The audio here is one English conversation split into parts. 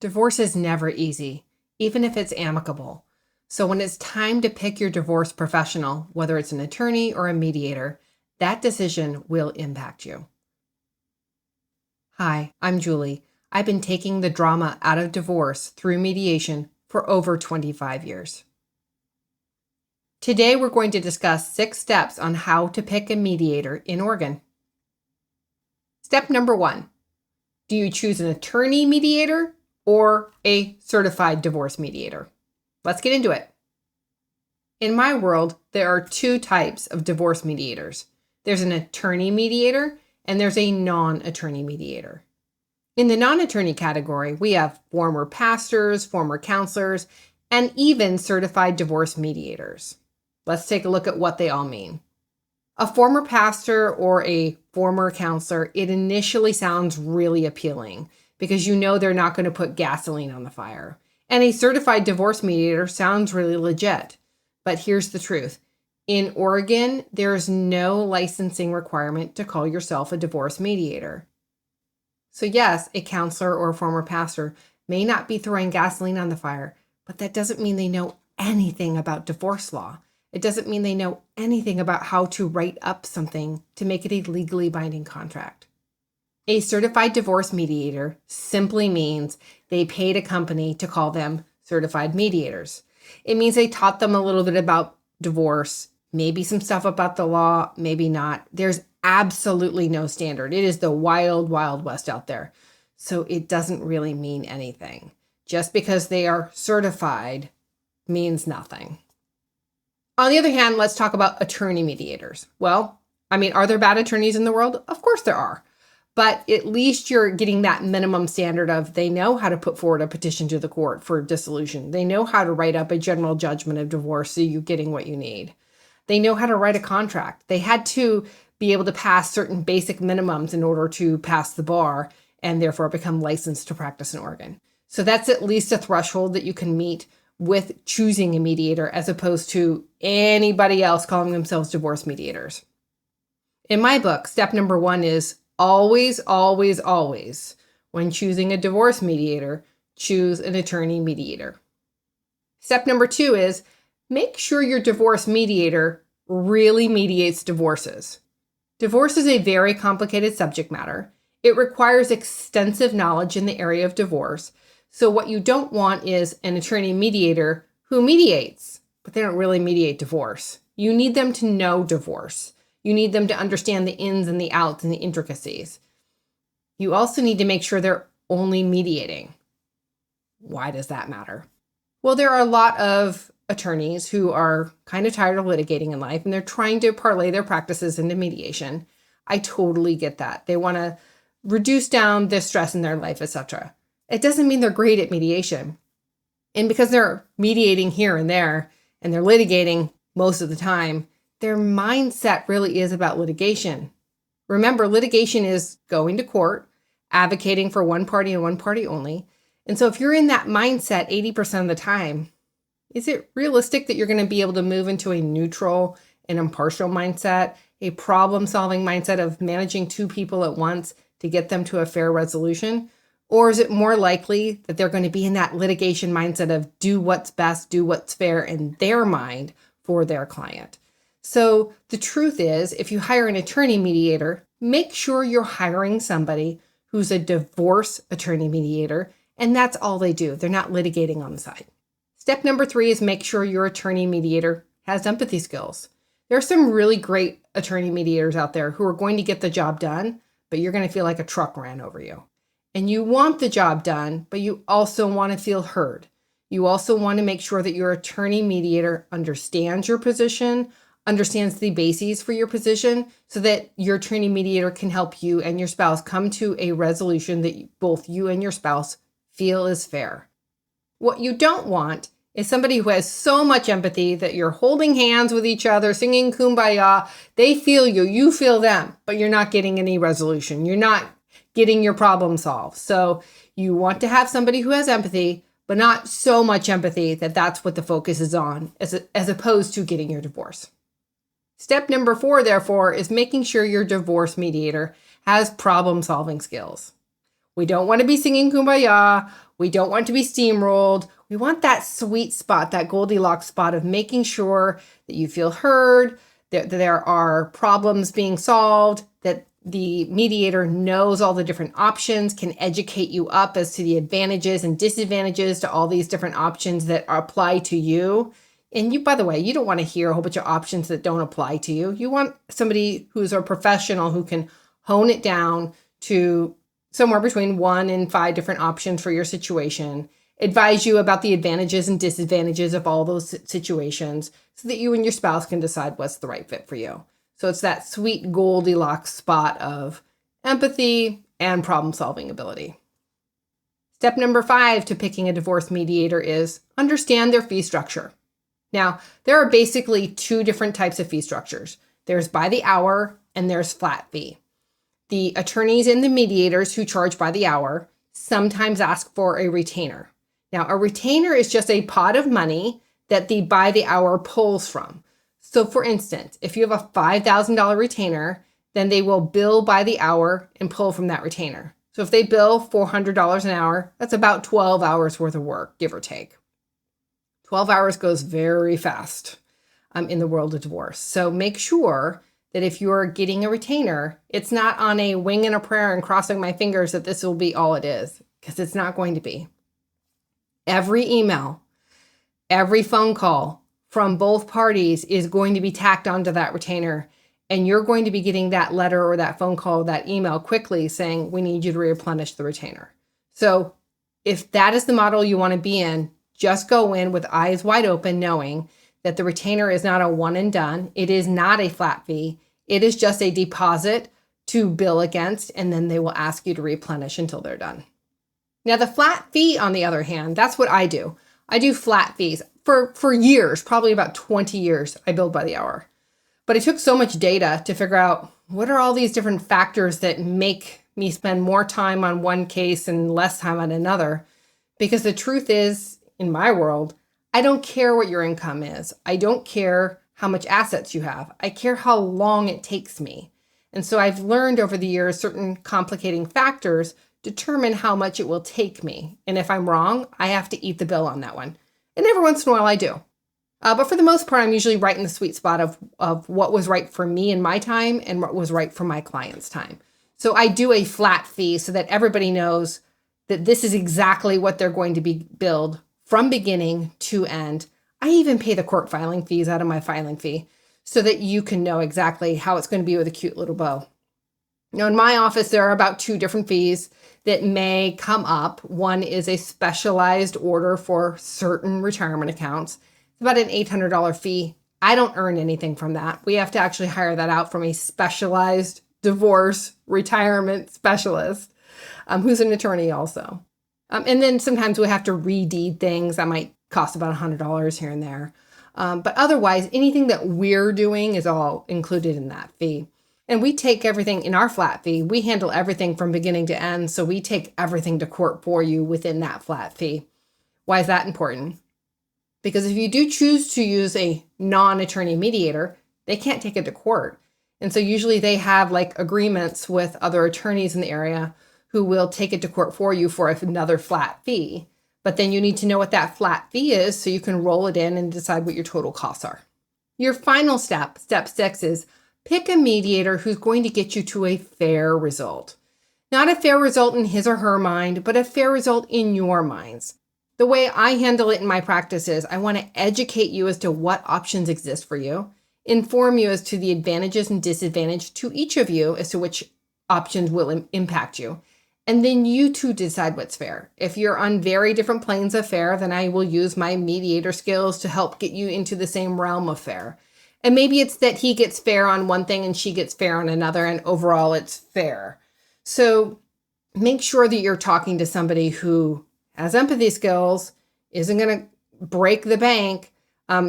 Divorce is never easy, even if it's amicable. So when it's time to pick your divorce professional, whether it's an attorney or a mediator, that decision will impact you. Hi, I'm Julie. I've been taking the drama out of divorce through mediation for over 25 years. Today, we're going to discuss 6 steps on how to pick a mediator in Oregon. Step number 1. Do you choose an attorney mediator or a certified divorce mediator? Let's get into it. In my world, there are 2 types of divorce mediators. There's an attorney mediator and there's a non-attorney mediator. In the non-attorney category, we have former pastors, former counselors, and even certified divorce mediators. Let's take a look at what they all mean. A former pastor or a former counselor, it initially sounds really appealing because you know they're not going to put gasoline on the fire. And a certified divorce mediator sounds really legit. But here's the truth. In Oregon, there's no licensing requirement to call yourself a divorce mediator. So yes, a counselor or a former pastor may not be throwing gasoline on the fire, but that doesn't mean they know anything about divorce law. It doesn't mean they know anything about how to write up something to make it a legally binding contract. A certified divorce mediator simply means they paid a company to call them certified mediators. It means they taught them a little bit about divorce, maybe some stuff about the law, maybe not. There's absolutely no standard. It is the wild, wild west out there. So it doesn't really mean anything. Just because they are certified means nothing. On the other hand, let's talk about attorney mediators. Well, are there bad attorneys in the world? Of course there are. But at least you're getting that minimum standard of they know how to put forward a petition to the court for dissolution. They know how to write up a general judgment of divorce so you're getting what you need. They know how to write a contract. They had to be able to pass certain basic minimums in order to pass the bar and therefore become licensed to practice in Oregon. So that's at least a threshold that you can meet with choosing a mediator as opposed to anybody else calling themselves divorce mediators. In my book, step number 1 is always, always, always, when choosing a divorce mediator, choose an attorney mediator. Step number 2 is make sure your divorce mediator really mediates divorces. Divorce is a very complicated subject matter. It requires extensive knowledge in the area of divorce. So what you don't want is an attorney mediator who mediates, but they don't really mediate divorce. You need them to know divorce. You need them to understand the ins and the outs and the intricacies. You also need to make sure they're only mediating. Why does that matter? Well, there are a lot of attorneys who are kind of tired of litigating in life and they're trying to parlay their practices into mediation. I totally get that. They want to reduce down the stress in their life, etc. It doesn't mean they're great at mediation. And because they're mediating here and there and they're litigating most of the time, their mindset really is about litigation. Remember, litigation is going to court, advocating for one party and one party only. And so if you're in that mindset 80% of the time, is it realistic that you're going to be able to move into a neutral and impartial mindset, a problem-solving mindset of managing 2 people at once to get them to a fair resolution? Or is it more likely that they're going to be in that litigation mindset of do what's best, do what's fair in their mind for their client? So the truth is, if you hire an attorney mediator, make sure you're hiring somebody who's a divorce attorney mediator, and that's all they do. They're not litigating on the side. Step number 3 is make sure your attorney mediator has empathy skills. There are some really great attorney mediators out there who are going to get the job done, but you're going to feel like a truck ran over you. And you want the job done, but you also want to feel heard. You also want to make sure that your attorney mediator understands your position, understands the bases for your position, so that your attorney mediator can help you and your spouse come to a resolution that both you and your spouse feel is fair. What you don't want is somebody who has so much empathy that you're holding hands with each other, singing Kumbaya. They feel you, you feel them, but you're not getting any resolution. You're not getting your problem solved. So you want to have somebody who has empathy, but not so much empathy that that's what the focus is on, as opposed to getting your divorce. Step number 4, therefore, is making sure your divorce mediator has problem-solving skills. We don't want to be singing Kumbaya. We don't want to be steamrolled. We want that sweet spot, that Goldilocks spot of making sure that you feel heard, that there are problems being solved, that the mediator knows all the different options, can educate you up as to the advantages and disadvantages to all these different options that apply to you. And you, by the way, you don't want to hear a whole bunch of options that don't apply to you. You want somebody who's a professional who can hone it down to somewhere between 1 and 5 different options for your situation, advise you about the advantages and disadvantages of all those situations so that you and your spouse can decide what's the right fit for you. So it's that sweet Goldilocks spot of empathy and problem-solving ability. Step number 5 to picking a divorce mediator is understand their fee structure. Now, there are basically 2 different types of fee structures. There's by the hour and there's flat fee. The attorneys and the mediators who charge by the hour sometimes ask for a retainer. Now, a retainer is just a pot of money that the by the hour pulls from. So for instance, if you have a $5,000 retainer, then they will bill by the hour and pull from that retainer. So if they bill $400 an hour, that's about 12 hours worth of work, give or take. 12 hours goes very fast in the world of divorce. So make sure that if you're getting a retainer, it's not on a wing and a prayer and crossing my fingers that this will be all it is, because it's not going to be. Every email, every phone call from both parties is going to be tacked onto that retainer. And you're going to be getting that letter or that phone call, that email quickly saying, we need you to replenish the retainer. So if that is the model you want to be in, just go in with eyes wide open, knowing that the retainer is not a one and done. It is not a flat fee. It is just a deposit to bill against, and then they will ask you to replenish until they're done. Now, the flat fee, on the other hand, that's what I do. I do flat fees for years, probably about 20 years. I billed by the hour. But it took so much data to figure out what are all these different factors that make me spend more time on one case and less time on another. Because the truth is, in my world, I don't care what your income is. I don't care how much assets you have. I care how long it takes me. And so I've learned over the years certain complicating factors determine how much it will take me. And if I'm wrong, I have to eat the bill on that one. And every once in a while I do. But for the most part, I'm usually right in the sweet spot of what was right for me in my time and what was right for my client's time. So I do a flat fee so that everybody knows that this is exactly what they're going to be billed from beginning to end. I even pay the court filing fees out of my filing fee so that you can know exactly how it's going to be with a cute little bow. Now, in my office, there are about 2 different fees that may come up. One is a specialized order for certain retirement accounts. It's about an $800 fee. I don't earn anything from that. We have to actually hire that out from a specialized divorce retirement specialist who's an attorney also. And then sometimes we have to redeed things that might cost about $100 here and there. But otherwise, anything that we're doing is all included in that fee. And we take everything in our flat fee. We handle everything from beginning to end. So we take everything to court for you within that flat fee. Why is that important? Because if you do choose to use a non-attorney mediator, they can't take it to court. And so usually they have like agreements with other attorneys in the area who will take it to court for you for another flat fee. But then you need to know what that flat fee is so you can roll it in and decide what your total costs are. Your final step, step 6, is pick a mediator who's going to get you to a fair result. Not a fair result in his or her mind, but a fair result in your minds. The way I handle it in my practice is I want to educate you as to what options exist for you, inform you as to the advantages and disadvantages to each of you as to which options will impact you. And then you two decide what's fair. If you're on very different planes of fair, then I will use my mediator skills to help get you into the same realm of fair. And maybe it's that he gets fair on one thing and she gets fair on another, and overall it's fair. So make sure that you're talking to somebody who has empathy skills, isn't going to break the bank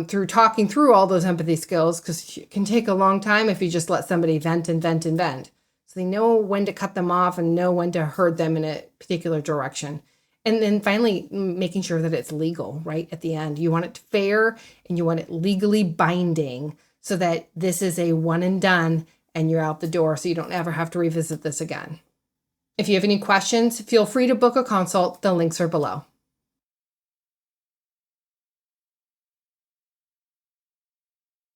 through talking through all those empathy skills, because it can take a long time if you just let somebody vent and vent and vent. So they know when to cut them off and know when to herd them in a particular direction. And then finally, making sure that it's legal, right? At the end, you want it fair and you want it legally binding so that this is a one and done and you're out the door so you don't ever have to revisit this again. If you have any questions, feel free to book a consult. The links are below.